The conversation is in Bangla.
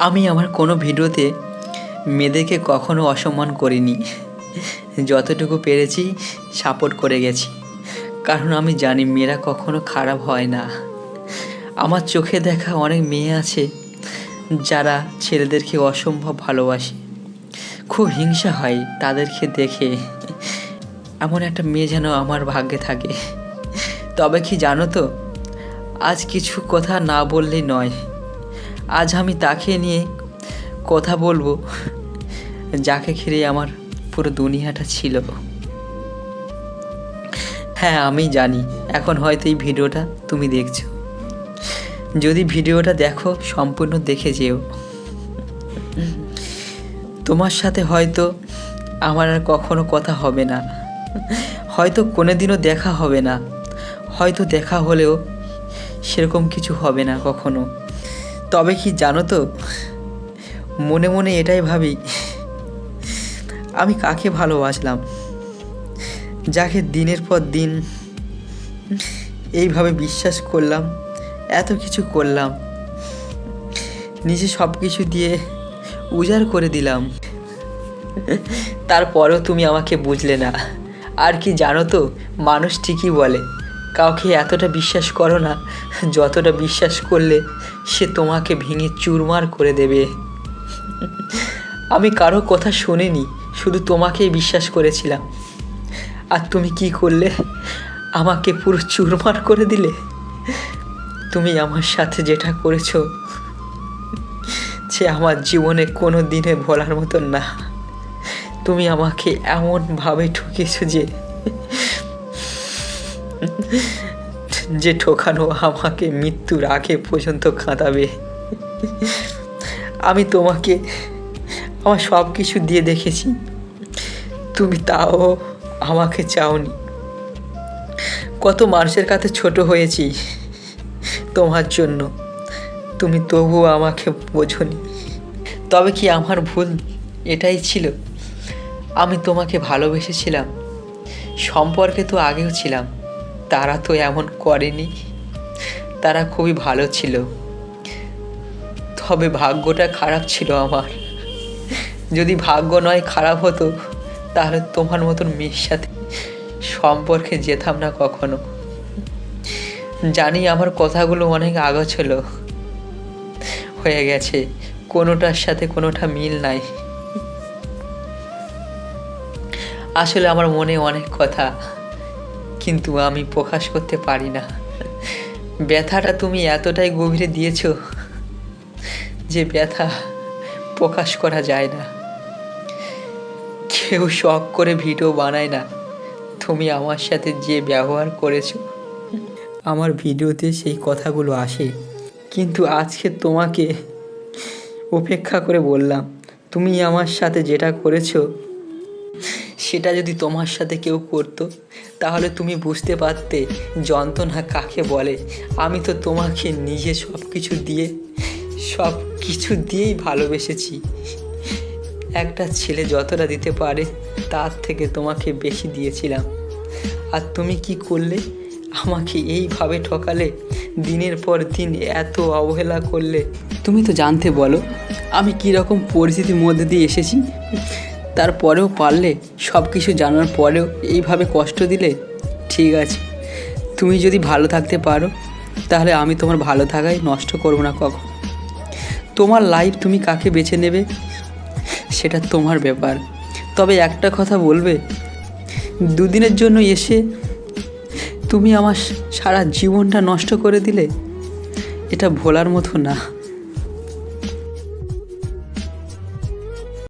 আমি আমার কোনো ভিডিওতে মেয়েদেরকে কখনো অসম্মান করিনি। যতটুকু পেরেছি সাপোর্ট করে গেছি, কারণ আমি জানি মেয়েরা কখনো খারাপ হয় না। আমার চোখে দেখা অনেক মেয়ে আছে যারা ছেলেদেরকে অসম্ভব ভালোবাসে, খুব হিংসা হয় তাদেরকে দেখে। এমন একটা মেয়ে যেন আমার ভাগ্যে থাকে। তবে কি জানো তো, আজ কিছু কথা না বললেই নয়। আজ আমি তাকে নিয়ে কথা বলবো যাকে ঘিরে আমার পুরো দুনিয়াটা ছিল। হ্যাঁ, আমি জানি এখন হয়তো এই ভিডিওটা তুমি দেখছো। যদি ভিডিওটা দেখো, সম্পূর্ণ দেখে যেও। তোমার সাথে হয়তো আমার আর কখনো কথা হবে না, হয়তো কোনোদিনও দেখা হবে না, হয়তো দেখা হলেও সেরকম কিছু হবে না কখনো। তবে কি জানো তো, মনে মনে এটাই ভাবি, আমি কাকে ভালোবাসলাম, যাকে দিনের পর দিন এইভাবে বিশ্বাস করলাম, এত কিছু করলাম, নিজে সব কিছু দিয়ে উজাড় করে দিলাম, তারপরেও তুমি আমাকে বুঝলে না। আর কি জানো তো, মানুষ ঠিকই বলে কাউকে এতটা বিশ্বাস করো না যতটা বিশ্বাস করলে সে তোমাকে ভেঙে চুরমার করে দেবে। আমি কারো কথা শুনিনি, শুধু তোমাকেই বিশ্বাস করেছিলাম। আর তুমি কি করলে, আমাকে পুরো চুরমার করে দিলে। তুমি আমার সাথে যেটা করেছো সে আমার জীবনে কোনো দিনে ভোলার মতন না। তুমি আমাকে এমনভাবে ঠকিয়েছো যে ঠকানো আমাকে মৃত্যুর আগে পর্যন্ত কাঁদাবে। আমি তোমাকে আমার সব কিছু দিয়ে দেখেছি, তুমি তাও আমাকে চাওনি। কত মানুষের কাছে ছোট হয়েছি তোমার জন্য, তুমি তবুও আমাকে বোঝোনি। তবে কি আমার ভুল এটাই ছিল? আমি তোমাকে ভালোবেসেছিলাম, সম্পর্কে তো আগেও ছিলাম, তারা তো এমন করেনি, তারা খুবই ভালো ছিল। তবে ভাগ্যটা খারাপ ছিল আমার। যদি ভাগ্য নয় খারাপ হতো, তাহলে তোমার মতন মেয়ের সাথে সম্পর্কে যেতাম না কখনো। জানি আমার কথাগুলো অনেক ছিল, হয়ে গেছে, কোনোটার সাথে কোনোটা মিল নাই। আসলে আমার মনে অনেক কথা, কিন্তু আমি প্রকাশ করতে পারি না। ব্যথাটা তুমি এতটাই গভীরে দিয়েছো যে ব্যথা প্রকাশ করা যায় না। কেউ শখ করে ভিডিও বানায় না, তুমি আমার সাথে যে ব্যবহার করেছো, আমার ভিডিওতে সেই কথাগুলো আসে। কিন্তু আজকে তোমাকে উপেক্ষা করে বললাম, তুমি আমার সাথে যেটা করেছো সেটা যদি তোমার সাথে কেউ করতো, তাহলে তুমি বুঝতে পারতে যন্ত্রণা কাকে বলে। আমি তো তোমাকে নিজে সব কিছু দিয়েই ভালোবেসেছি। একটা ছেলে যতটা দিতে পারে তার থেকে তোমাকে বেশি দিয়েছিলাম। আর তুমি কি করলে, আমাকে এইভাবে ঠকালে, দিনের পর দিন এত অবহেলা করলে। তুমি তো জানতে বলো আমি কীরকম পরিস্থিতির মধ্যে দিয়ে এসেছি, তারপরেও পারলে, সব কিছু জানার পরেও এইভাবে কষ্ট দিলে। ঠিক আছে, তুমি যদি ভালো থাকতে পারো তাহলে আমি তোমার ভালো থাকাই নষ্ট করব না কখন। তোমার লাইফ তুমি কাকে বেছে নেবে সেটা তোমার ব্যাপার। তবে একটা কথা বলবে, দুদিনের জন্য এসে তুমি আমার সারা জীবনটা নষ্ট করে দিলে, এটা ভোলার মতো না।